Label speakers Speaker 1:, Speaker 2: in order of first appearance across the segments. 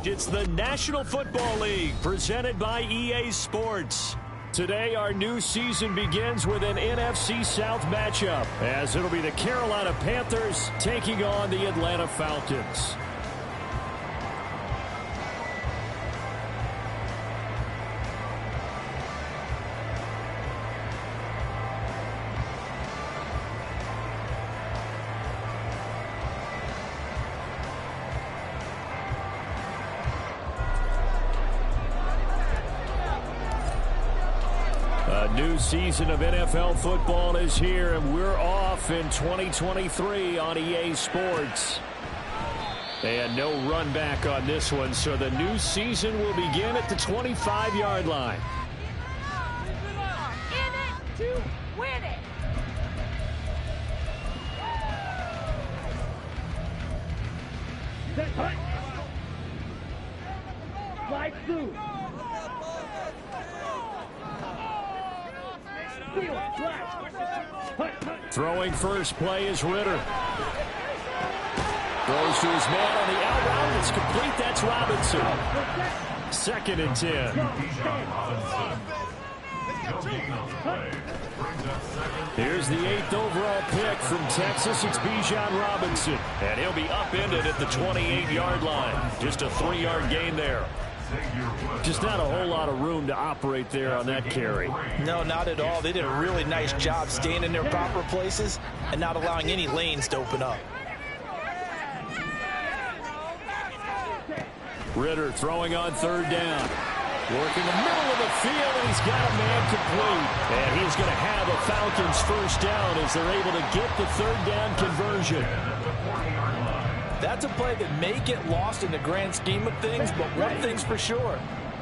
Speaker 1: It's the National Football League presented by EA Sports. Today, our new season begins with an NFC South matchup, as it'll be the Carolina Panthers taking on the Atlanta Falcons. A new season of NFL football is here, and we're off in 2023 on EA Sports. And no run back on this one, so the new season will begin at the 25-yard line.
Speaker 2: In it to win it. Slide through.
Speaker 1: Throwing first play is Ritter. Throws to his man on the out route. It's complete. That's Robinson. 2nd and 10. Here's the 8th overall pick from Texas. It's Bijan Robinson. And he'll be upended at the 28-yard line. Just a 3-yard gain there. Just not a whole lot of room to operate there on that carry.
Speaker 3: No, not at all. They did a really nice job staying in their proper places and not allowing any lanes to open up.
Speaker 1: Ritter throwing on 3rd down. Working the middle of the field, and he's got a man complete. And he's going to have a Falcons first down as they're able to get the 3rd down conversion.
Speaker 3: That's a play that may get lost in the grand scheme of things, but one thing's for sure.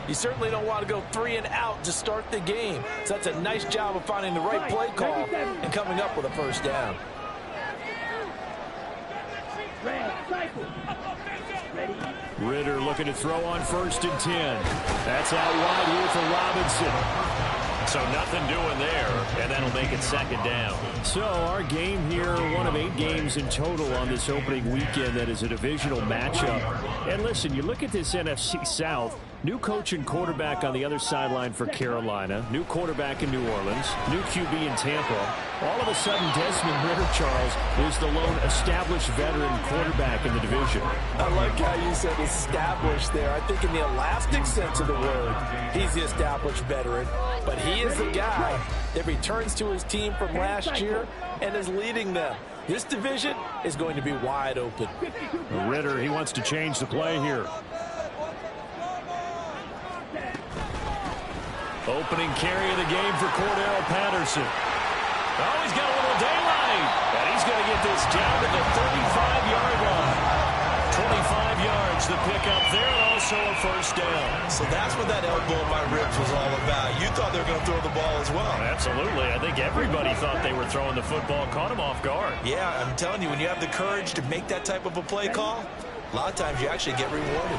Speaker 3: You certainly don't want to go 3 and out to start the game. So that's a nice job of finding the right play call and coming up with a first down.
Speaker 1: Ritter looking to throw on 1st and 10. That's out wide here for Robinson. So nothing doing there, and that'll make it 2nd down. So our game here, one of 8 games in total on this opening weekend that is a divisional matchup. And listen, you look at this NFC South, new coach and quarterback on the other sideline for Carolina, new quarterback in New Orleans, new QB in Tampa. All of a sudden, Desmond Ritter, Charles, is the lone established veteran quarterback in the division.
Speaker 3: I like how you said established there. I think in the elastic sense of the word, he's the established veteran. But he is the guy that returns to his team from last year and is leading them. This division is going to be wide open.
Speaker 1: Ritter, he wants to change the play here. Opening carry of the game for Cordell Patterson. Oh, he's got a little daylight. And he's going to get this down to the 35-yard line. 25 yards, the pickup there, and also a first down.
Speaker 3: So that's what that elbow in my ribs was all about. You thought they were going to throw the ball as well.
Speaker 1: Absolutely. I think everybody thought they were throwing the football, caught him off guard.
Speaker 3: Yeah, I'm telling you, when you have the courage to make that type of a play call, a lot of times you actually get rewarded.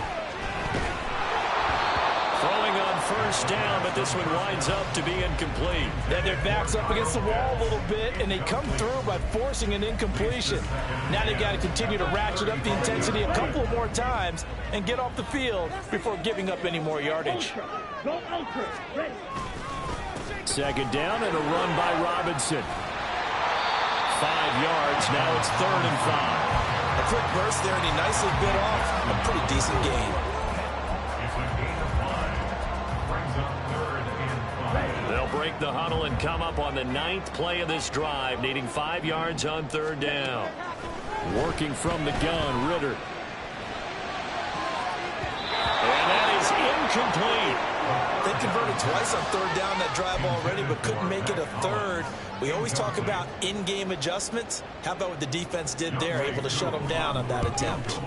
Speaker 1: Throwing on first down, but this one winds up to be incomplete.
Speaker 3: Then their back's up against the wall a little bit, and they come through by forcing an incompletion. Now they've got to continue to ratchet up the intensity a couple of more times and get off the field before giving up any more yardage.
Speaker 1: 2nd down and a run by Robinson. 5 yards, now it's 3rd and 5.
Speaker 3: A quick burst there, and he nicely bit off a pretty decent gain.
Speaker 1: They'll break the huddle and come up on the 9th play of this drive, needing 5 yards on 3rd down. Working from the gun, Ritter. And that is incomplete.
Speaker 3: They converted twice on 3rd down that drive already, but couldn't make it a 3rd. We always talk about in-game adjustments. How about what the defense did there, able to shut them down on that attempt.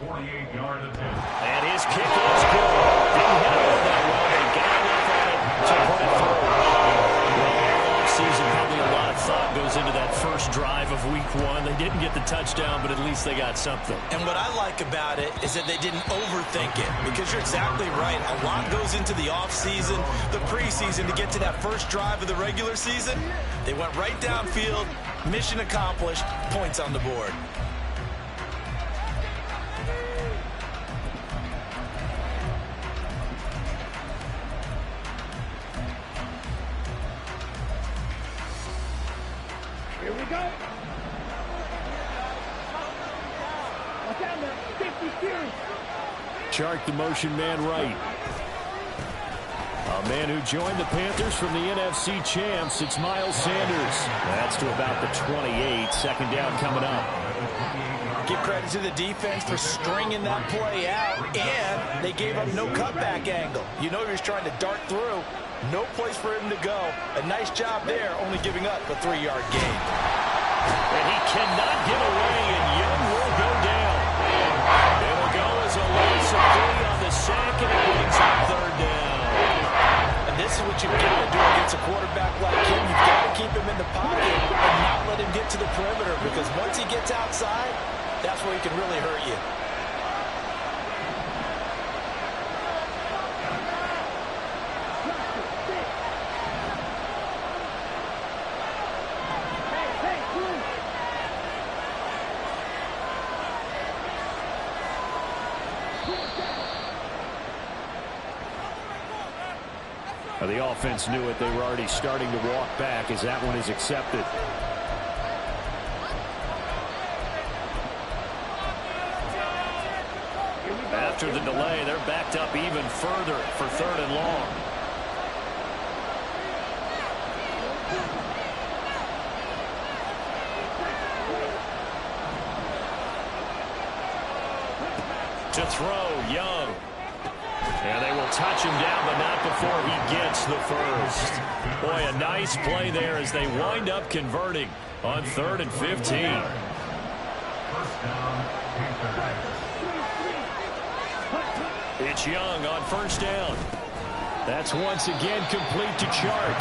Speaker 1: And his kick is good. Didn't hit it that way. Got enough on it to put it through. Well, season, probably a lot of thought goes into that first drive of week 1. They didn't get the touchdown, but at least they got something.
Speaker 3: And what I like about it is that they didn't overthink it, because you're exactly right. A lot goes into the offseason, the preseason, to get to that first drive of the regular season. They went right downfield, mission accomplished, points on the board.
Speaker 1: Chark the motion man right. A man who joined the Panthers from the NFC champs, it's Miles Sanders. That's to about the 28. Second down coming up.
Speaker 3: Give credit to the defense for stringing that play out, and they gave up no cutback angle. You know he was trying to dart through. No place for him to go. A nice job there, only giving up a 3-yard gain.
Speaker 1: And he cannot get away, and Young will go down. It'll go as a loss of 3 on the sack, and it brings up third down.
Speaker 3: And this is what you've got to do against a quarterback like him. You've got to keep him in the pocket and not let him get to the perimeter, because once he gets outside, that's where he can really hurt you.
Speaker 1: The offense knew it. They were already starting to walk back as that one is accepted. After the delay, they're backed up even further for third and long. To throw, Young. And they will touch him down, but not before he gets the first. Boy, a nice play there as they wind up converting on 3rd and 15. It's Young on first down. That's once again complete to Chark.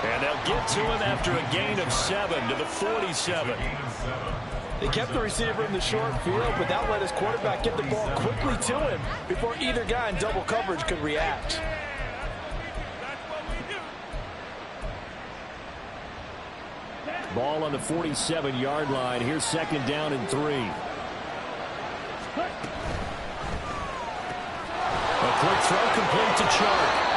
Speaker 1: And they'll get to him after a gain of 7 to the 47.
Speaker 3: They kept the receiver in the short field, but that let his quarterback get the ball quickly to him before either guy in double coverage could react.
Speaker 1: Ball on the 47-yard line. Here's second down and 3. A quick throw complete to Chark.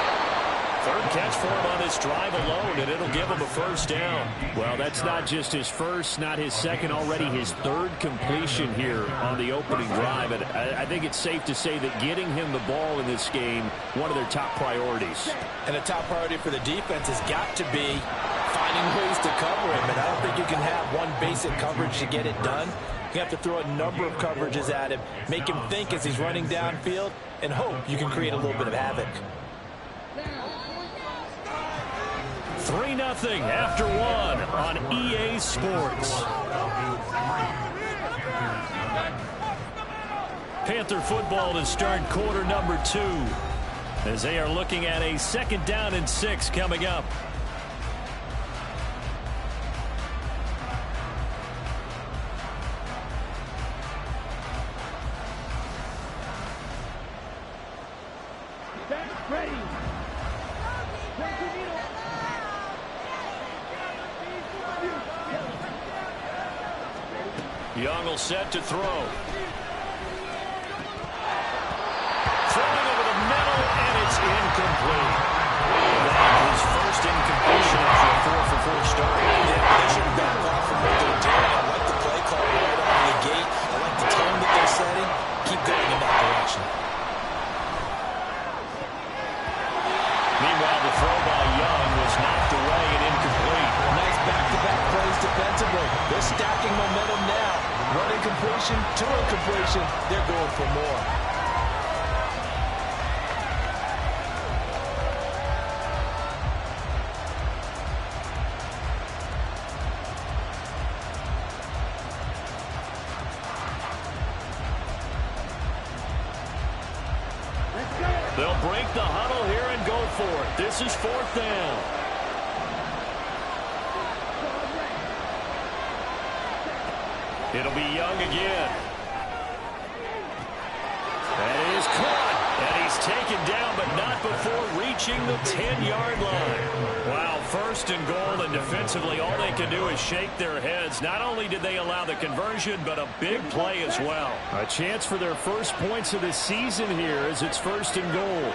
Speaker 1: Third catch for him on this drive alone, and it'll give him a first down. Well, that's not just his first, not his second, already his third completion here on the opening drive. And I think it's safe to say that getting him the ball in this game, one of their top priorities.
Speaker 3: And a top priority for the defense has got to be finding ways to cover him. And I don't think you can have one basic coverage to get it done. You have to throw a number of coverages at him, make him think as he's running downfield, and hope you can create a little bit of havoc.
Speaker 1: 3-0 after 1 on EA Sports. Panther football to start quarter number 2 as they are looking at a 2nd down and 6 coming up. Young will set to throw. Throwing over the middle, and it's incomplete. His first incompletion after a 4-for-4 start.
Speaker 3: Yeah, they shouldn't back off from what they're doing. I like the play call right out of the gate. I like the tone that they're setting. Keep going in that direction.
Speaker 1: Meanwhile, the throw by Young was knocked away and incomplete.
Speaker 3: Nice back-to-back plays defensively. They're stacking momentum now. One incompletion, 2 incompletion. They're going for more.
Speaker 1: They'll break the huddle here and go for it. This is 4th down. It'll be Young again. That is caught. And he's taken down, but not before reaching the 10-yard line. Wow, 1st and goal, and defensively all they can do is shake their heads. Not only did they allow the conversion, but a big play as well. A chance for their first points of the season here as it's 1st and goal.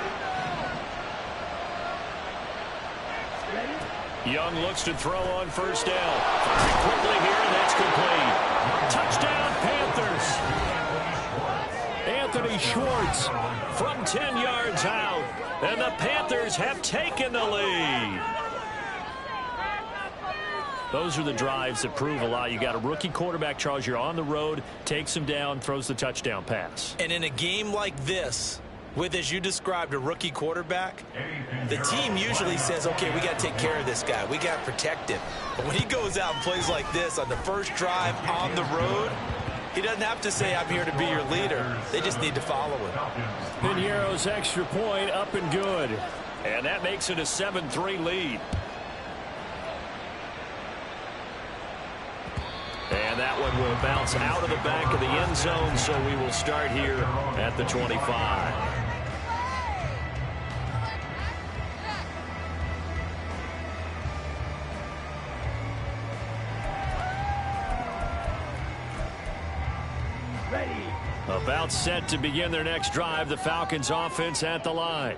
Speaker 1: Young looks to throw on first down. Very quickly here, and that's complete. Touchdown, Panthers. Anthony Schwartz from 10 yards out. And the Panthers have taken the lead. Those are the drives that prove a lot. You got a rookie quarterback, Charles. You're on the road, takes him down, throws the touchdown pass.
Speaker 3: And in a game like this, with, as you described, a rookie quarterback, the team usually says, okay, we got to take care of this guy. We got to protect him. But when he goes out and plays like this on the first drive on the road, he doesn't have to say, I'm here to be your leader. They just need to follow him.
Speaker 1: Piñeiro's extra point up and good. And that makes it a 7-3 lead. And that one will bounce out of the back of the end zone, so we will start here at the 25. About set to begin their next drive, the Falcons offense at the line.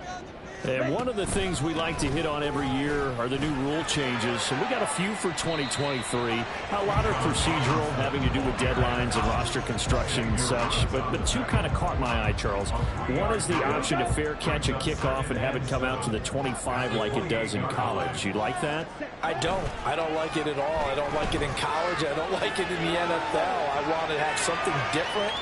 Speaker 1: And one of the things we like to hit on every year are the new rule changes. So we got a few for 2023. A lot are procedural, having to do with deadlines and roster construction and such. But two kind of caught my eye, Charles. One is the option to fair catch a kickoff and have it come out to the 25 like it does in college. You like that?
Speaker 3: I don't. I don't like it at all. I don't like it in college. I don't like it in the NFL. I want to have something different.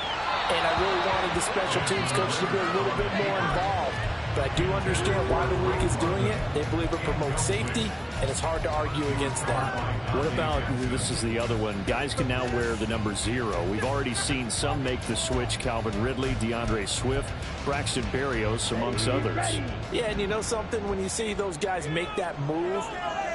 Speaker 3: And I really wanted the special teams coach to be a little bit more involved. But I do understand why the league is doing it. They believe it promotes safety, and it's hard to argue against that.
Speaker 1: What about, this is the other one, guys can now wear the number 0. We've already seen some make the switch, Calvin Ridley, DeAndre Swift, Braxton Berrios, amongst others.
Speaker 3: Yeah, and you know something? When you see those guys make that move,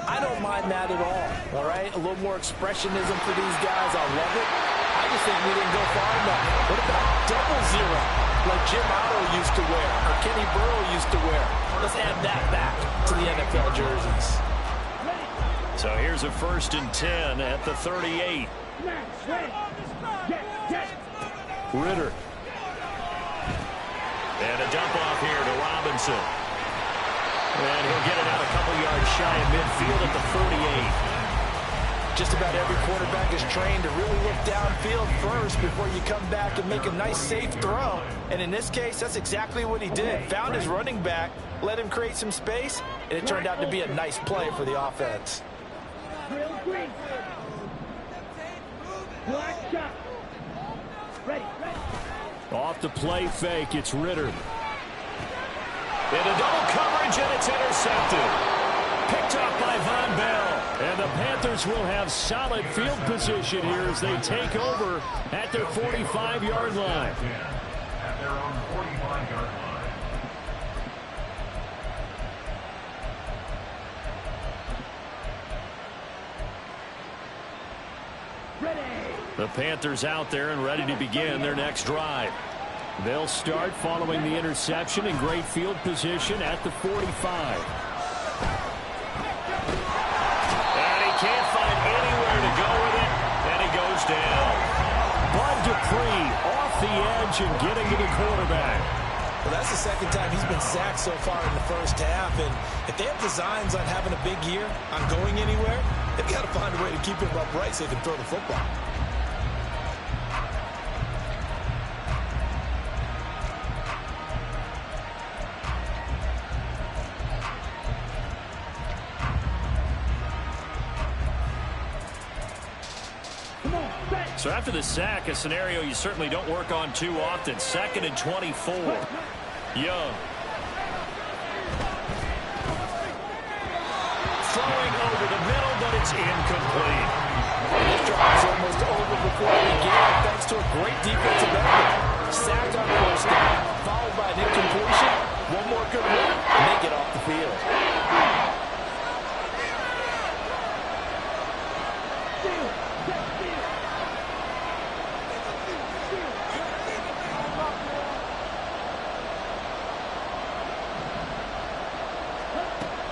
Speaker 3: I don't mind that at all right? A little more expressionism for these guys. I love it. I just think we didn't go far enough. What about double 0? Like Jim Otto used to wear, or Kenny Burrow used to wear. Let's add that back to the NFL jerseys.
Speaker 1: So here's a 1st and 10 at the 38. Ritter. And a dump off here to Robinson. And he'll get it out a couple yards shy of midfield at the 48.
Speaker 3: Just about every quarterback is trained to really look downfield first before you come back and make a nice, safe throw. And in this case, that's exactly what he did. Found his running back, let him create some space, and it turned out to be a nice play for the offense.
Speaker 1: Off the play fake, it's Ritter. In a double coverage, and it's intercepted. Picked up by Von Bell. And the Panthers will have solid field position here as they take over at their 45-yard line.
Speaker 4: At their own 45-yard line.
Speaker 1: The Panthers out there and ready to begin their next drive. They'll start following the interception in great field position at the 45. Can't find anywhere to go with it, and he goes down. Bud Dupree off the edge and getting to the quarterback.
Speaker 3: Well, that's the second time he's been sacked so far in the first half, and if they have designs on having a big year, on going anywhere, they've got to find a way to keep him upright so they can throw the football.
Speaker 1: So after the sack, a scenario you certainly don't work on too often. 2nd and 24. Young. Throwing over the middle, but it's incomplete.
Speaker 3: This drive is almost over before it began, thanks to a great defensive effort. Sacked on first down, followed by an incompletion. One more good run, and they get off the field.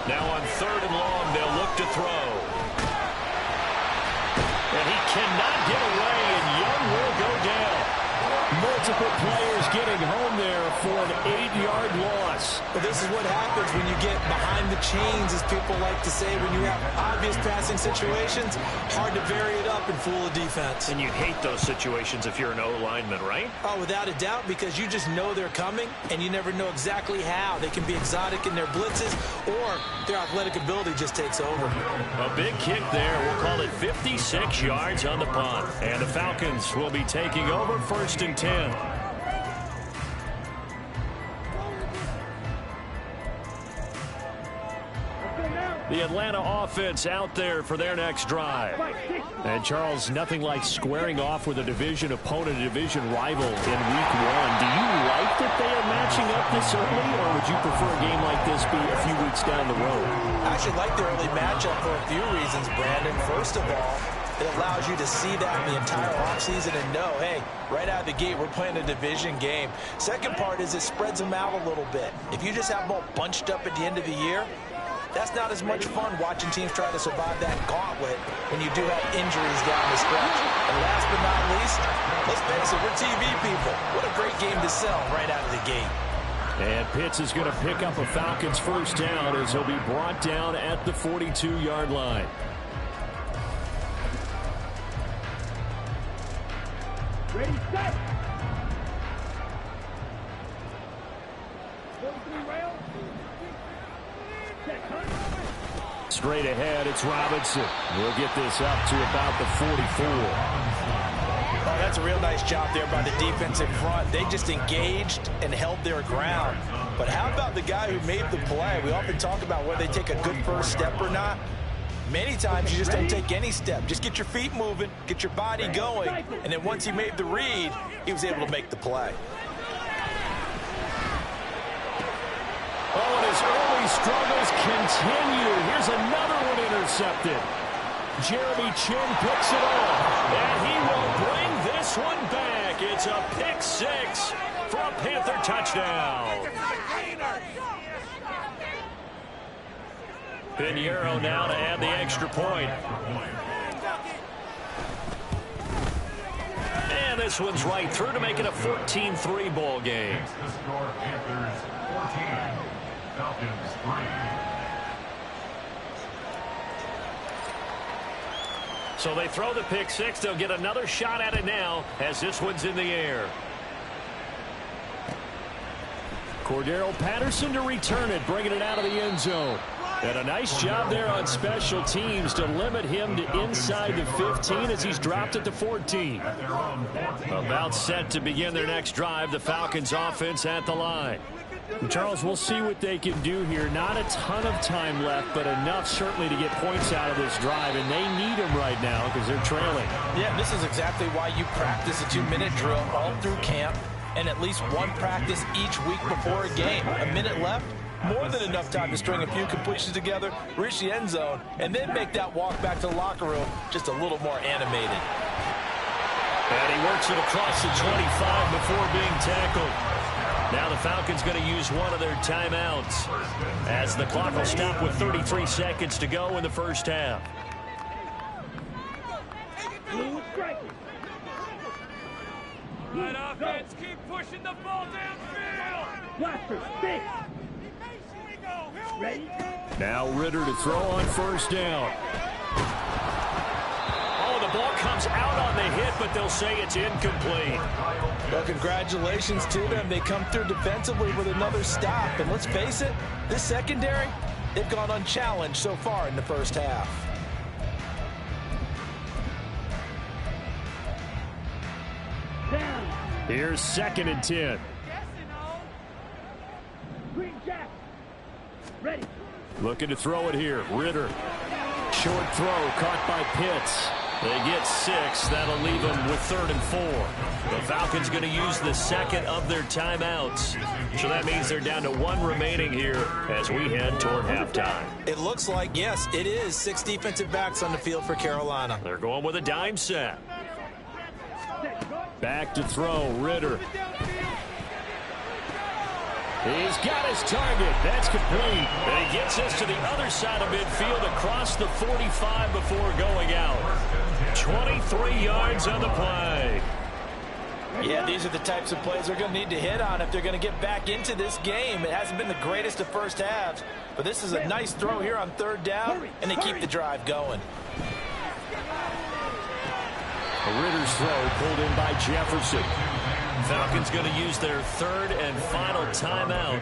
Speaker 1: Now on 3rd and long, they'll look to throw. And he cannot get away, and Young will go down. multiple players getting home there for an 8-yard loss.
Speaker 3: Well, this is what happens when you get behind the chains, as people like to say. When you have obvious passing situations, hard to vary it up and fool a defense.
Speaker 1: And you hate those situations if you're an O-lineman, right?
Speaker 3: Oh, without a doubt, because you just know they're coming, and you never know exactly how. They can be exotic in their blitzes, or their athletic ability just takes over.
Speaker 1: A big kick there. We'll call it 56 yards on the punt. And the Falcons will be taking over 1st and 10. The Atlanta offense out there for their next drive. And, Charles, nothing like squaring off with a division opponent, a division rival in Week 1. Do you like that they are matching up this early, or would you prefer a game like this be a few weeks down the road?
Speaker 3: I actually like the early matchup for a few reasons, Brandon. First of all, it allows you to see that in the entire offseason and know, hey, right out of the gate, we're playing a division game. Second part is it spreads them out a little bit. If you just have them all bunched up at the end of the year, that's not as much fun watching teams try to survive that gauntlet when you do have injuries down the stretch. And last but not least, let's face it, we're TV people. What a great game to sell right out of the gate.
Speaker 1: And Pitts is going to pick up a Falcons first down as he'll be brought down at the 42-yard line.
Speaker 2: Ready, set. 43 rail.
Speaker 1: Straight ahead, it's Robinson. We'll get this up to about the 44.
Speaker 3: Oh, that's a real nice job there by the defense in front. They just engaged and held their ground. But how about the guy who made the play? We often talk about whether they take a good first step or not. Many times you just don't take any step. Just get your feet moving, get your body going, and then once he made the read, he was able to make the play.
Speaker 1: Oh, and his early struggles continue. Here's another one intercepted. Jeremy Chin picks it off, and he will bring this one back. It's a pick 6 for a Panther touchdown. Pinheiro now to add the extra point. And this one's right through to make it a 14-3 ball game.
Speaker 4: Panthers 14, Falcons 3.
Speaker 1: So they throw the pick 6. They'll get another shot at it now as this one's in the air. Cordero Patterson to return it, bringing it out of the end zone. And a nice job there on special teams to limit him to inside the 15 as he's dropped at the 14. About set to begin their next drive, the Falcons offense at the line. Charles, we'll see what they can do here. Not a ton of time left, but enough certainly to get points out of this drive, and they need them right now because they're trailing.
Speaker 3: Yeah, this is exactly why you practice a 2-minute drill all through camp and at least one practice each week before a game. A minute left, more than enough time to string a few completions together, reach the end zone, and then make that walk back to the locker room just a little more animated.
Speaker 1: And he works it across the 25 before being tackled. Now the Falcons going to use one of their timeouts as the clock will stop with 33 seconds to go in the first half.
Speaker 5: Right offense, keep pushing the ball downfield.
Speaker 2: Blaster, stick. Ready?
Speaker 1: Now Ritter to throw on first down. Oh, the ball comes out on the hit, but they'll say it's incomplete.
Speaker 3: Well, congratulations to them. They come through defensively with another stop. And let's face it, this secondary, they've gone unchallenged so far in the first half.
Speaker 2: Down.
Speaker 1: Here's 2nd and 10.
Speaker 2: Green Jack. Ready.
Speaker 1: Looking to throw it here. Ritter. Short throw caught by Pitts. They get 6. That'll leave them with 3rd and 4. The Falcons going to use the second of their timeouts. So that means they're down to 1 remaining here as we head toward halftime.
Speaker 3: It looks like, yes, it is 6 defensive backs on the field for Carolina.
Speaker 1: They're going with a dime set. Back to throw. Ritter. He's got his target. That's complete. And he gets us to the other side of midfield across the 45 before going out. 23 yards on the play.
Speaker 3: Yeah, these are the types of plays they're going to need to hit on if they're going to get back into this game. It hasn't been the greatest of first halves, but this is a nice throw here on third down, and they keep the drive going.
Speaker 1: Ritter's throw pulled in by Jefferson. Falcons going to use their third and final timeout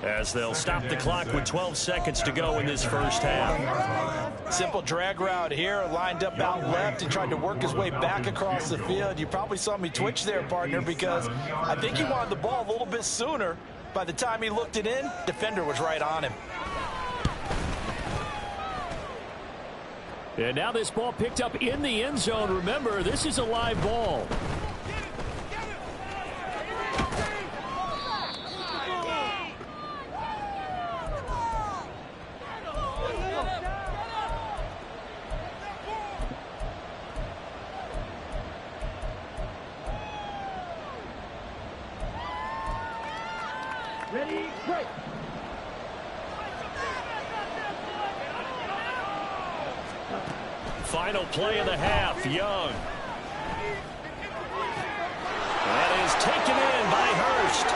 Speaker 1: as they'll stop the clock with 12 seconds to go in this first half.
Speaker 3: Simple drag route here, lined up out left and tried to work his way back across the field. You probably saw me twitch there, partner, because I think he wanted the ball a little bit sooner. By the time he looked it in, defender was right on him.
Speaker 1: And now this ball picked up in the end zone. Remember, this is a live ball.
Speaker 2: Ready, break.
Speaker 1: Final play of the half, Young. That is taken in by Hurst.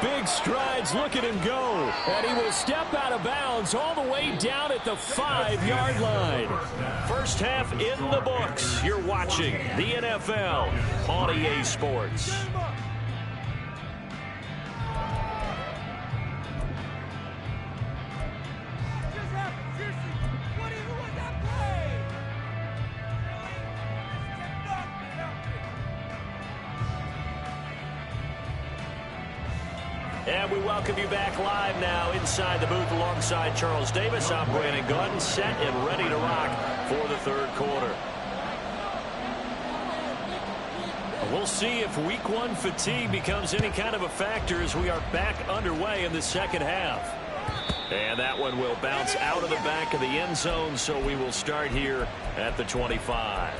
Speaker 1: Big strides, look at him go. And he will step out of bounds all the way down at the 5-yard line. First half in the books. You're watching the NFL on EA Sports. And we welcome you back live now inside the booth alongside Charles Davis. I'm Brandon Gordon, set and ready to rock for the third quarter. We'll see if week one fatigue becomes any kind of a factor as we are back underway in the second half. And that one will bounce out of the back of the end zone, so we will start here at the 25.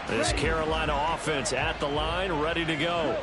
Speaker 1: This Carolina offense at the line, ready to go.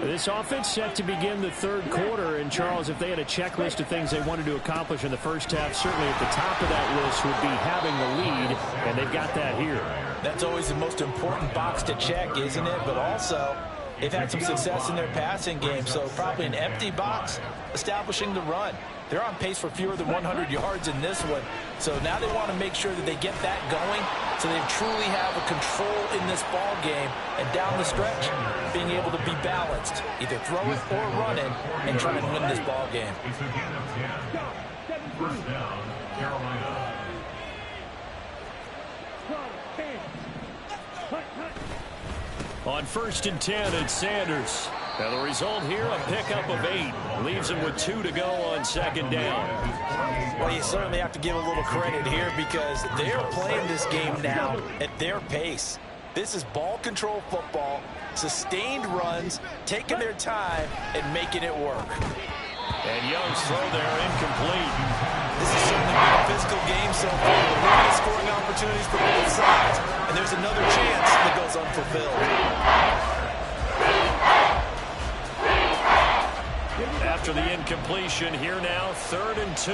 Speaker 1: This offense set to begin the third quarter. And, Charles, if they had a checklist of things they wanted to accomplish in the first half, certainly at the top of that list would be having the lead, and they've got that here.
Speaker 3: That's always the most important box to check, isn't it? But also, they've had some success in their passing game, so probably an empty box establishing the run. They're on pace for fewer than 100 yards in this one. So now they want to make sure that they get that going so they truly have a control in this ball game and down the stretch being able to be balanced. Either throw it or run it and try and win this ball game.
Speaker 4: It's a gain of 10. First down, Carolina.
Speaker 1: On 1st and 10, it's Sanders. Now the result here, a pickup of 8. Leaves him with 2 to go on second down.
Speaker 3: Well, you certainly have to give a little credit here because they're playing this game now at their pace. This is ball control football, sustained runs, taking their time and making it work.
Speaker 1: And Young's throw there incomplete.
Speaker 3: This has certainly been a physical game so far. Limited scoring opportunities for both sides, and there's another chance that goes unfulfilled.
Speaker 1: After the incompletion, here now, 3rd and 2.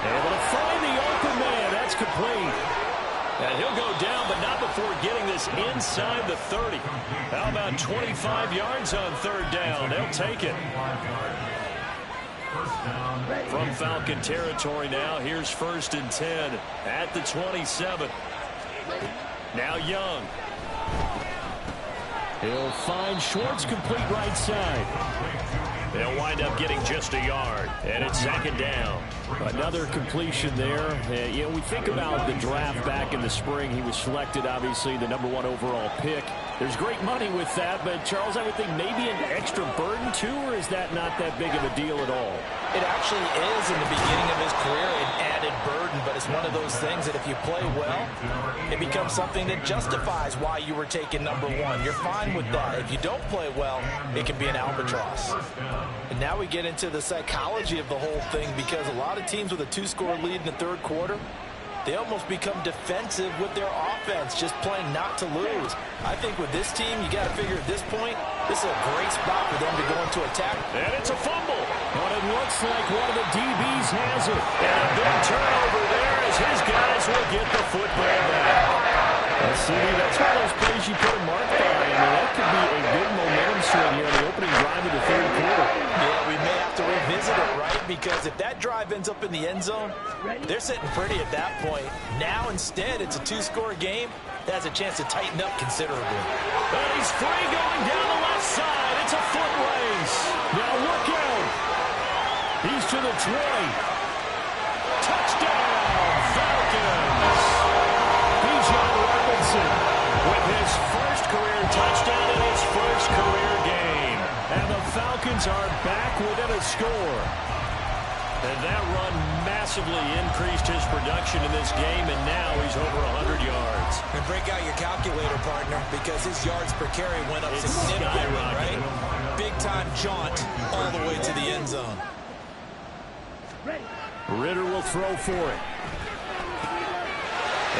Speaker 1: Able to find the open man. That's complete. And he'll go down, but not before getting this inside the 30. How about 25 yards on 3rd down? They'll take it. From Falcon territory now, here's 1st and 10 at the 27. Now Young. He'll find Schwartz, complete right side. They'll wind up getting just a yard, and it's 2nd down. Another completion there. You know, we think about the draft back in the spring. He was selected, obviously, the #1 overall pick. There's great money with that, but, Charles, I would think maybe an extra burden, too, or is that not that big of a deal at all?
Speaker 3: It actually is in the beginning of his career an added burden, but it's one of those things that if you play well, it becomes something that justifies why you were taken #1. You're fine with that. If you don't play well, it can be an albatross. And now we get into the psychology of the whole thing because a lot of teams with a 2-score lead in the third quarter, they almost become defensive with their offense, just playing not to lose. I think with this team, you got to figure at this point, This is a great spot for them to go into attack.
Speaker 1: And it's a fumble. But it looks like one of the DBs has it. And a big turnover there as his guys will get the football back. That's one of those plays you put a mark by. I mean, that could be a good momentum swing here in the opening drive of the third quarter.
Speaker 3: Yeah, we may have to revisit it, right? Because if that drive ends up in the end zone, they're sitting pretty at that point. Now, instead, it's a two-score game. That has a chance to tighten up considerably.
Speaker 1: And he's free going down the left side. It's a foot race. Now look out. He's to the 20. Touchdown, Falcons. Bijan Robinson with his first career touchdown in his first career game. And the Falcons are back within a score. And that run massively increased his production in this game, and now he's over 100 yards.
Speaker 3: And break out your calculator, partner, because his yards per carry went up significantly, right? Big-time jaunt all the way to the end zone.
Speaker 1: Ritter will throw for it.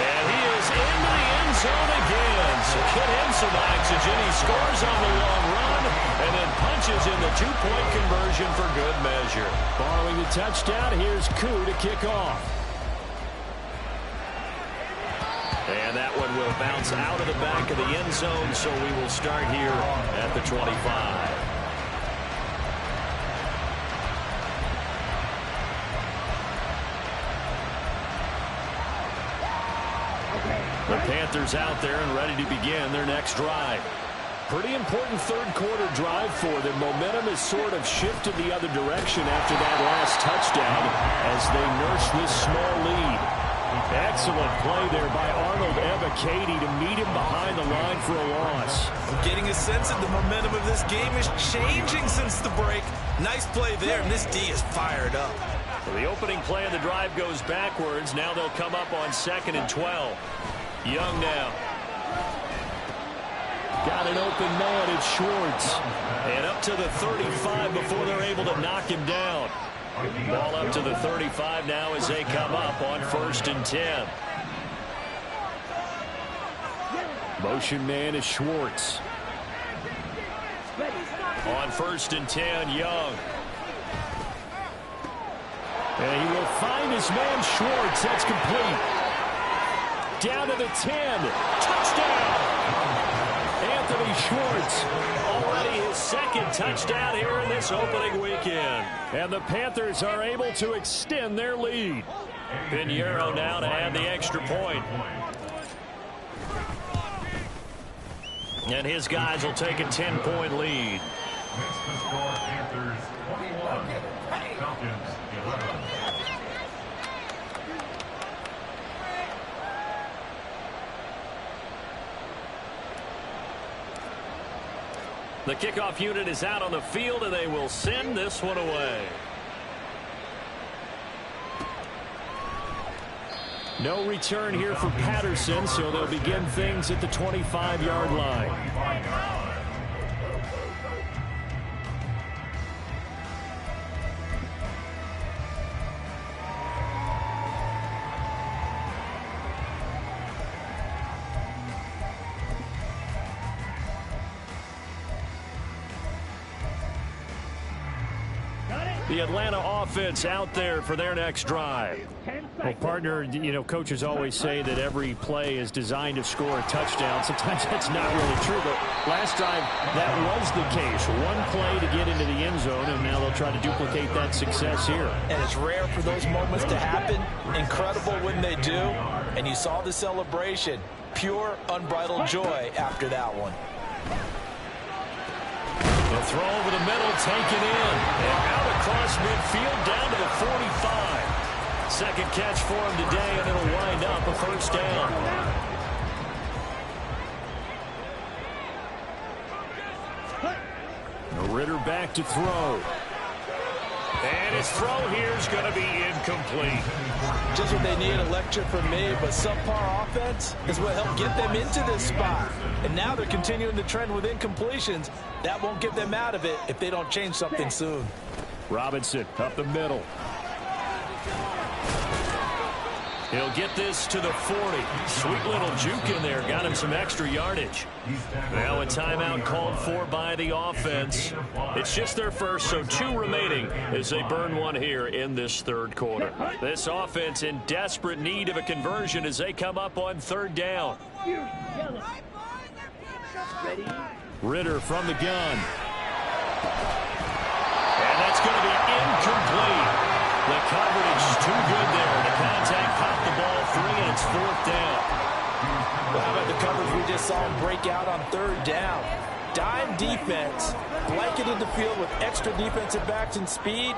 Speaker 1: And he is into the end zone again. So get him some oxygen. He scores on the long run and then punches in the two-point conversion for good measure. Following the touchdown, here's Koo to kick off. And that one will bounce out of the back of the end zone, so we will start here at the 25. The Panthers out there and ready to begin their next drive. Pretty important third quarter drive for them. Momentum has sort of shifted the other direction after that last touchdown as they nurse this small lead. Excellent play there by Arnold Ebiketie to meet him behind the line for a loss.
Speaker 3: I'm getting a sense that the momentum of this game is changing since the break. Nice play there, and this D is fired up.
Speaker 1: Well, the opening play of the drive goes backwards. Now they'll come up on 2nd and 12. Young now. Got an open man, it's Schwartz. And up to the 35 before they're able to knock him down. Ball up to the 35 now as they come up on 1st and 10. Motion man is Schwartz. On 1st and 10, Young. And he will find his man Schwartz. That's complete. Down to the 10. Touchdown! Anthony Schwartz. Already his second touchdown here in this opening weekend. And the Panthers are able to extend their lead. Pinheiro now to add the extra point. And his guys will take a 10-point lead.
Speaker 4: Makes the score Panthers 21, Falcons 11.
Speaker 1: The kickoff unit is out on the field, and they will send this one away. No return here for Patterson, so they'll begin things at the 25-yard line. The Atlanta offense out there for their next drive. Well, partner, you know, coaches always say that every play is designed to score a touchdown. Sometimes that's not really true, but last drive, that was the case. One play to get into the end zone, and now they'll try to duplicate that success here.
Speaker 3: And it's rare for those moments to happen. Incredible when they do. And you saw the celebration. Pure, unbridled joy after that one.
Speaker 1: The throw over the middle, taken in, and out across midfield down to the 45. Second catch for him today, and it'll wind up a first down. Ritter back to throw. And his throw here is going to be incomplete.
Speaker 3: Just what they need, a lecture from me, but subpar offense is what helped get them into this spot. And now they're continuing the trend with incompletions. That won't get them out of it if they don't change something soon.
Speaker 1: He'll get this to the 40. Sweet little juke in there. Got him some extra yardage. Now a timeout called for by the offense. It's just their first, so 2 remaining as they burn one here in this third quarter. This offense in desperate need of a conversion as they come up on 3rd down.
Speaker 2: Ready?
Speaker 1: Ritter from the gun. And that's going to be incomplete. The coverage is too good there. The contact popped the ball free, and it's 4th down.
Speaker 3: Well, how about the coverage we just saw him break out on 3rd down? Dime defense, blanketed the field with extra defensive backs and speed,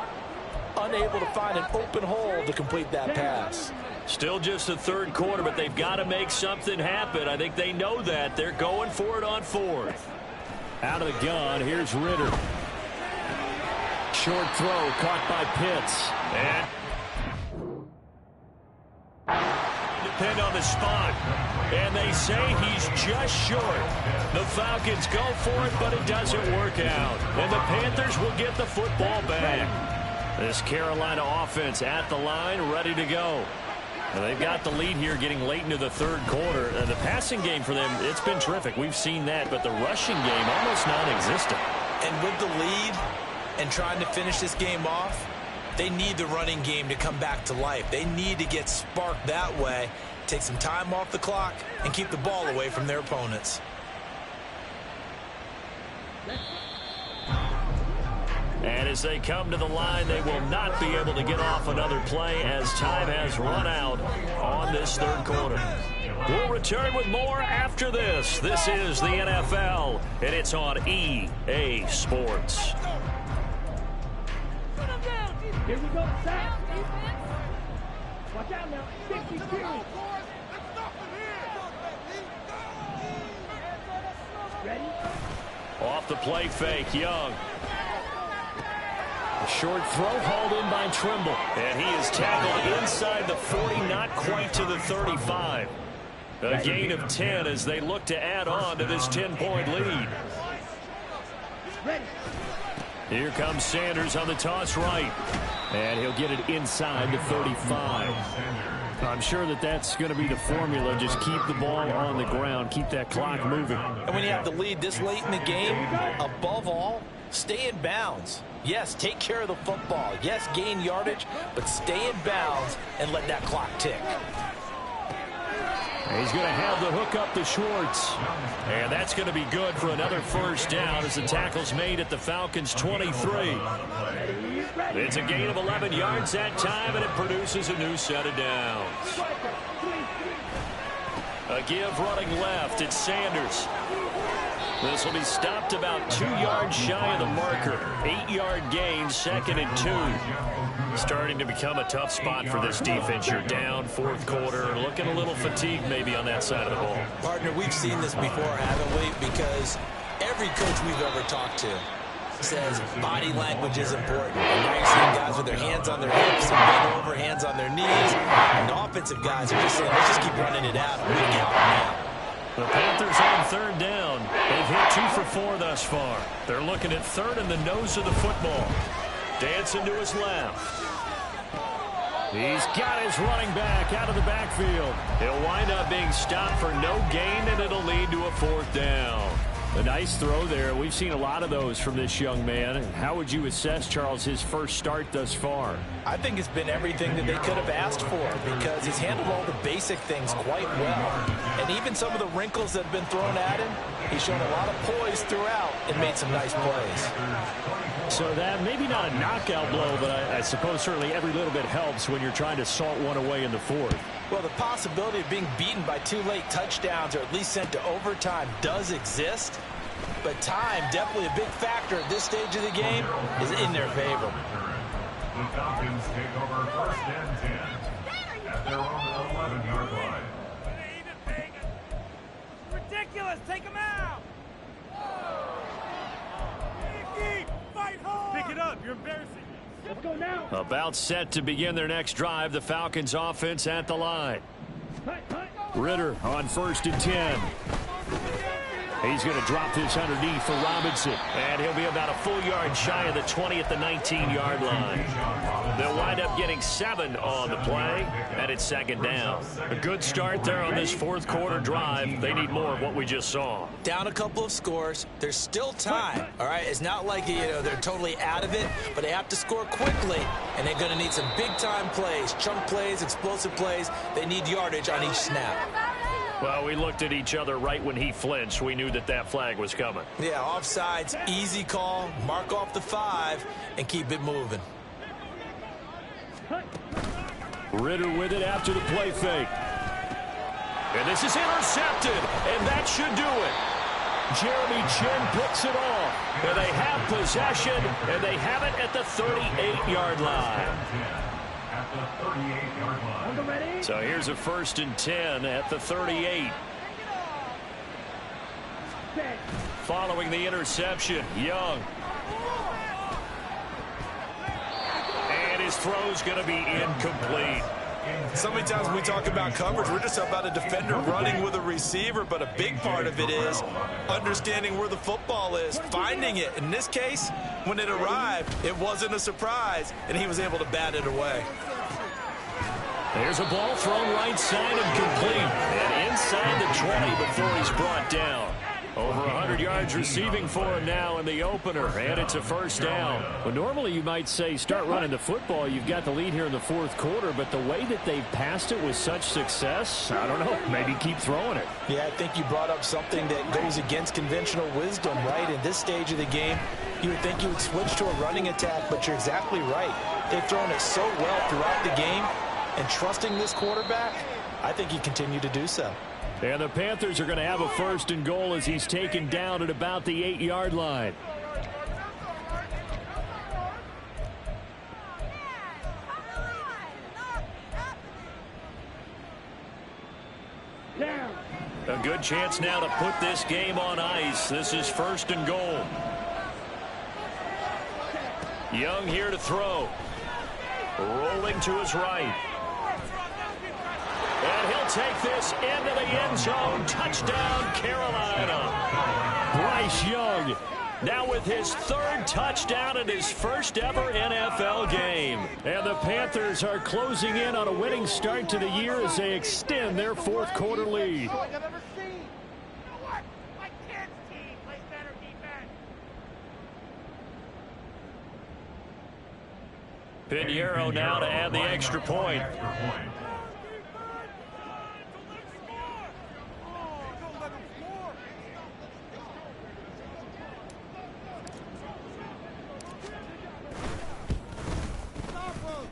Speaker 3: unable to find an open hole to complete that pass.
Speaker 1: Still just the 3rd quarter, but they've got to make something happen. I think they know that. They're going for it on 4th. Out of the gun, here's Ritter. Short throw caught by Pitts. And depend on the spot. And they say he's just short. The Falcons go for it, but it doesn't work out. And the Panthers will get the football back. This Carolina offense at the line, ready to go. And they've got the lead here getting late into the 3rd quarter. And the passing game for them, it's been terrific. We've seen that, but the rushing game almost non-existent.
Speaker 3: And with the lead and trying to finish this game off, they need the running game to come back to life. They need to get sparked that way, take some time off the clock, and keep the ball away from their opponents.
Speaker 1: And as they come to the line, they will not be able to get off another play as time has run out on this 3rd quarter. We'll return with more after this. This is the NFL, and it's on EA Sports.
Speaker 2: Here we go, sack. Watch out now. 62. Ready?
Speaker 1: Off the play fake, Young. A short throw hauled in by Trimble. And he is tackled inside the 40, not quite to the 35. A gain of 10 as they look to add on to this 10-point lead.
Speaker 2: Ready.
Speaker 1: Here comes Sanders on the toss right. And he'll get it inside the 35. I'm sure that that's going to be the formula. Just keep the ball on the ground. Keep that clock moving.
Speaker 3: And when you have the lead this late in the game, above all, stay in bounds. Yes, take care of the football. Yes, gain yardage, but stay in bounds and let that clock tick.
Speaker 1: He's going to have the hook up to Schwartz. And that's going to be good for another 1st down as the tackle's made at the Falcons' 23. It's a gain of 11 yards that time, and it produces a new set of downs. A give running left. It's Sanders. This will be stopped about 2 yards shy of the marker. 8-yard gain, 2nd and 2. Starting to become a tough spot for this defense. You're down 4th quarter, looking a little fatigued maybe on that side of the ball.
Speaker 3: Partner, we've seen this before, haven't we? Because every coach we've ever talked to says body language is important. And now you're seeing guys with their hands on their hips and bent over, hands on their knees. And the offensive guys are just saying, let's just keep running it out and we'll get out now.
Speaker 1: The Panthers on 3rd down. They've hit 2 for 4 thus far. They're looking at 3rd and the nose of the football. Dancing to his left. He's got his running back out of the backfield. He'll wind up being stopped for no gain, and it'll lead to a 4th down. A nice throw there. We've seen a lot of those from this young man. How would you assess, Charles, his first start thus far?
Speaker 3: I think it's been everything that they could have asked for because he's handled all the basic things quite well. And even some of the wrinkles that have been thrown at him, he's shown a lot of poise throughout and made some nice plays.
Speaker 1: So that maybe not a knockout blow, but I suppose certainly every little bit helps when you're trying to salt one away in the 4th.
Speaker 3: Well, the possibility of being beaten by 2 late touchdowns or at least sent to overtime does exist. But time, definitely a big factor at this stage of the game, is in their favor.
Speaker 4: The Falcons take over 1st and 10 at their own 11-yard line.
Speaker 5: Ridiculous! Take him out! Fight hard! Pick it up! You're embarrassing me.
Speaker 2: Let's go now.
Speaker 1: About set to begin their next drive. The Falcons offense at the line. Ritter on 1st and 10. He's going to drop this underneath for Robinson. And he'll be about a full yard shy of the 20 at the 19-yard line. They'll wind wind up getting 7 on the play, and it's second down. A good start there on this fourth quarter drive. They need more of what we just saw.
Speaker 3: Down a couple of scores. There's still time, all right? It's not like, they're totally out of it, but they have to score quickly, and they're going to need some big-time plays, chunk plays, explosive plays. They need yardage on each snap.
Speaker 1: Well, we looked at each other right when he flinched. We knew that that flag was coming.
Speaker 3: Yeah, offsides, easy call, mark off the 5, and keep it moving.
Speaker 1: Ritter with it after the play fake. And this is intercepted, and that should do it. Jeremy Chin picks it off, and they have possession, and they have it at the 38-yard line.
Speaker 4: At the 38-yard line.
Speaker 1: So here's a 1st and 10 at the 38. Following the interception, Young. And his throw's going to be incomplete.
Speaker 3: So many times when we talk about coverage, we're just about a defender running with a receiver, but a big part of it is understanding where the football is, finding it. In this case, when it arrived, it wasn't a surprise, and he was able to bat it away.
Speaker 1: There's a ball thrown right side and complete, and inside the 20 before he's brought down. Over 100 yards receiving for him now in the opener, and it's a 1st down. Well, normally you might say start running the football. You've got the lead here in the 4th quarter, but the way that they've passed it with such success, I don't know, maybe keep throwing it.
Speaker 3: Yeah, I think you brought up something that goes against conventional wisdom, right? In this stage of the game, you would think you would switch to a running attack, but you're exactly right. They've thrown it so well throughout the game, and trusting this quarterback, I think you continue to do so.
Speaker 1: And the Panthers are going to have a 1st and goal as he's taken down at about the 8-yard line. A good chance now to put this game on ice. This is 1st and goal. Young here to throw. Rolling to his right. And he'll take this into the end zone. Touchdown, Carolina. Bryce Young now with his 3rd touchdown in his first ever NFL game. And the Panthers are closing in on a winning start to the year as they extend their 4th quarter lead. Pinheiro now to add the extra point.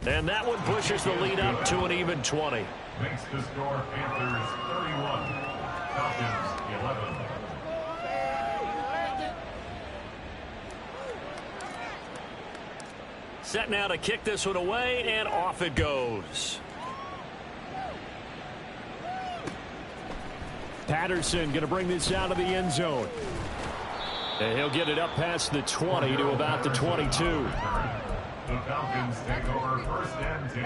Speaker 1: And that one pushes the lead up to an even 20.
Speaker 4: Makes the score Panthers 31, Falcons 11.
Speaker 1: Set now to kick this one away, and off it goes. Patterson going to bring this out of the end zone. And he'll get it up past the 20 to about the 22.
Speaker 4: The Falcons take over 1st and 10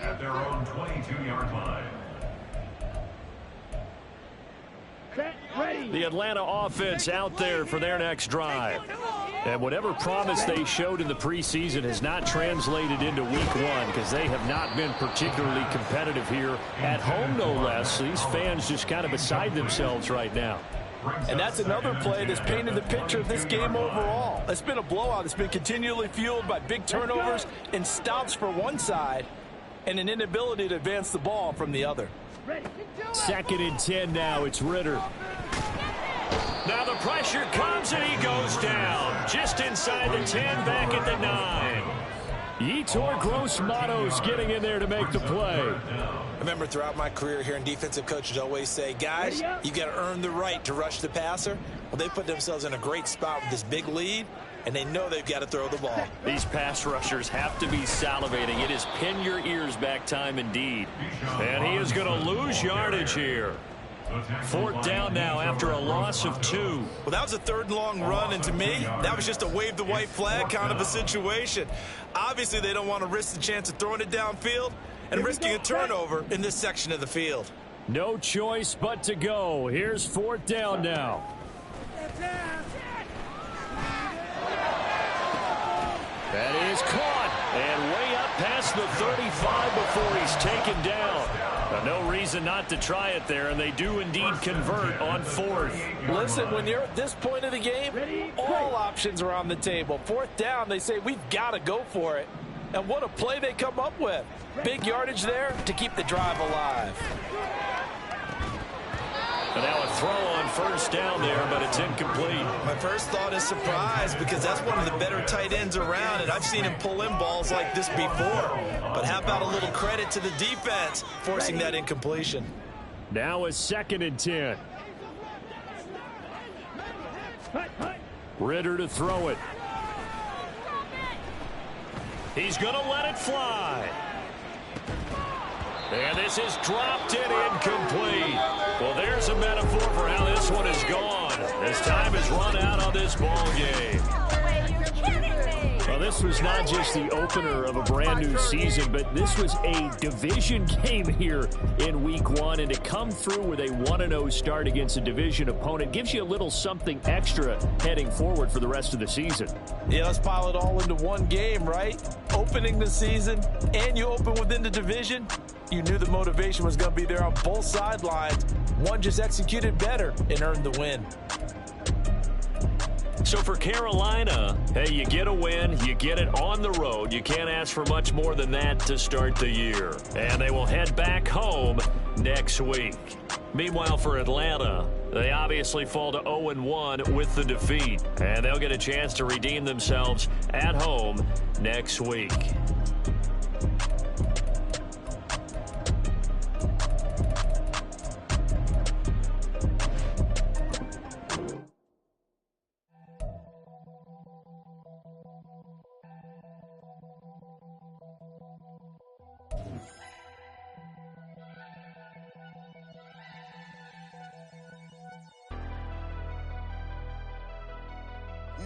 Speaker 4: at their own 22-yard line.
Speaker 1: The Atlanta offense out there for their next drive. And whatever promise they showed in the preseason has not translated into week 1 because they have not been particularly competitive here at home, no less. These fans just kind of beside themselves right now.
Speaker 3: And that's another play that's painted the picture of this game overall. It's been a blowout. It's been continually fueled by big turnovers and stops for one side and an inability to advance the ball from the other.
Speaker 1: 2nd and 10 now. It's Ritter. Now the pressure comes and he goes down. Just inside the 10, back at the 9. Yetur Gross-Matos getting in there to make the play.
Speaker 3: I remember throughout my career hearing defensive coaches always say, guys, you got to earn the right to rush the passer. Well, they put themselves in a great spot with this big lead, and they know they've got to throw the ball.
Speaker 1: These pass rushers have to be salivating. It is pin your ears back time indeed. And he is going to lose yardage here. 4th down now after a loss of 2.
Speaker 3: Well, that was a 3rd and long run, and to me, that was just a wave the white flag kind of a situation. Obviously, they don't want to risk the chance of throwing it downfield and risking a turnover in this section of the field.
Speaker 1: No choice but to go. Here's 4th down now. That is caught and way up past across the 35 before he's taken down. No reason not to try it there, and they do indeed convert on fourth.
Speaker 3: Listen, when you're at this point of the game, all options are on the table. Fourth down, they say, we've got to go for it. And what a play they come up with. Big yardage there to keep the drive alive.
Speaker 1: And now a throw on first down there, but it's incomplete.
Speaker 6: My first thought is surprise because that's one of the better tight ends around, and I've seen him pull in balls like this before. But how about a little credit to the defense forcing that incompletion?
Speaker 1: Now a 2nd and 10. Ritter to throw it. He's going to let it fly. And this is dropped and incomplete. Well, there's a metaphor for how this one is gone. As time has run out on this ball game. Well, this was not just the opener of a brand new season, but this was a division game here in week 1. And to come through with a 1-0 start against a division opponent gives you a little something extra heading forward for the rest of the season.
Speaker 3: Yeah, let's pile it all into one game, right? Opening the season, and you open within the division. You knew the motivation was going to be there on both sidelines. One just executed better and earned the win.
Speaker 1: So for Carolina, hey, you get a win, you get it on the road. You can't ask for much more than that to start the year. And they will head back home next week. Meanwhile, for Atlanta, they obviously fall to 0-1 with the defeat. And they'll get a chance to redeem themselves at home next week.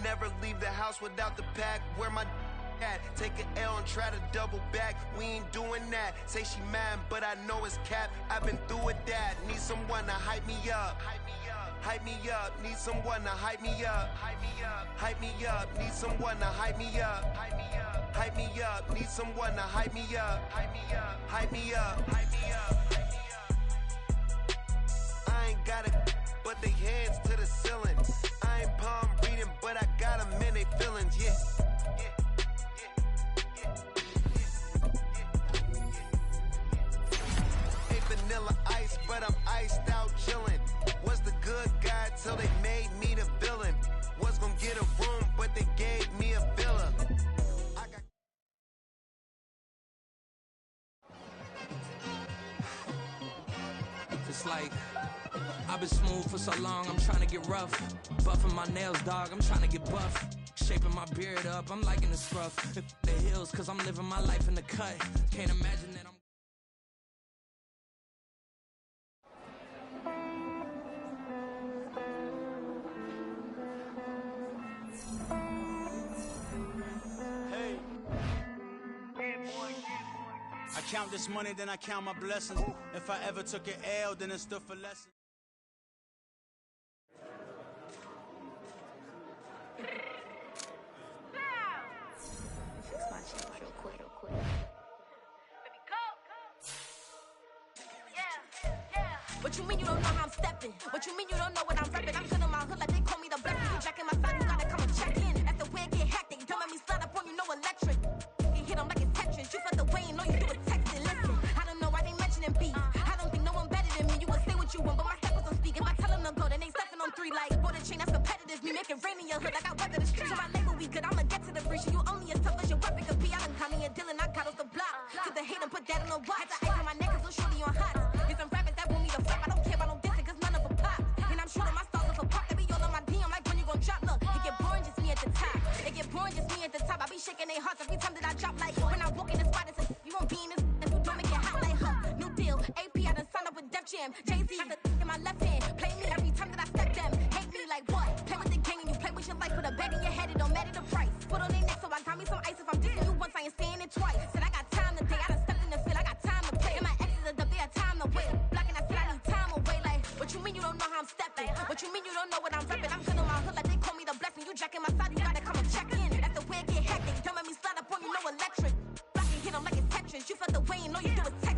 Speaker 7: Never leave the house without the pack. Where my at? Take an L and try to double back. We ain't doing that. Say she mad, but I know it's cap. I've been through with that. Need someone to hype me up. Hype me up. Hype me up. Need someone to hype me up. Hype me up. Hype me up. Need someone to hype me up. Hype me up. Hype me up. Need someone to hype me up. Hype me up. Hype me up. Hype me up. Hype me up. I ain't got it, but they hands to the ceiling. I ain't palm reading, but I got them in they feelings, yeah. Hey, vanilla ice, but I'm iced out chillin'. Was the good guy till they made me the villain. Was gonna get a room, but they gave me a villa.
Speaker 8: It's like I've been smooth for so long, I'm trying to get rough. Buffing my nails, dog, I'm trying to get buff. Shaping my beard up, I'm liking the scruff. The hills, cause I'm living my life in the cut. Can't imagine that I'm...
Speaker 5: Hey. I count this money, then I count my blessings. If I ever took an L, then it stood for lessons.
Speaker 9: What you mean you don't know how I'm stepping? What you mean you don't know what I'm repping? I'm good in my hood like they call me the blessing. You jacking my side, you gotta come and check in. After wig get hectic, don't make me slide up on you, no electric. You hit them like it's Tetris. You felt the way and all you do is text it. Listen, I don't know why they mentioning beef. I don't think no one better than me. You would say what you want, but my step was on speak. If I tell them to go, then they stepping on 3 like border chain. That's competitive. Me make it rain in your hood like I weather the street. So my label we good. I'ma get to the breach. You only as tough as your weapon could be. I done caught me a deal and I got off the block. To the hate and put that on the watch. Had the ice on my neck 'cause little shorty on hot. Get some rappers that want me to flap. I don't care about no dissing 'cause none of them pop. And I'm shooting my stars off a pop. They be all on my DM like when you gon' drop. Look, it get boring just me at the top. It get boring just me at the top. I be shaking their hearts every time that I drop. Like when I walk in the spot, it's a, you won't be in this. And you don't make it hot like huh. New deal. AP, I done signed up with Def Jam. Jay-Z got the in my left hand. Play me every time that I step them. Hate me like what? Play with the gang and you play with your life. Put a bag in your head, it don't matter the price. Put on their neck, so I got me some ice. If I'm dissing you once, I ain't saying it twice. Said I got time today. I done stepped in the field. I got time to play. And my exes are up there, time to wait. Blocking, I said I need time away. Like, what you mean you don't know how I'm stepping? What you mean you don't know what I'm repping? I'm good on my hood like they call me the blessing. You jacking my side, you gotta come and check in. That's the way it get hectic. Don't make me slide up on you, no electric. Blocking, hit them like it's Tetris. You felt the way, all you do is text.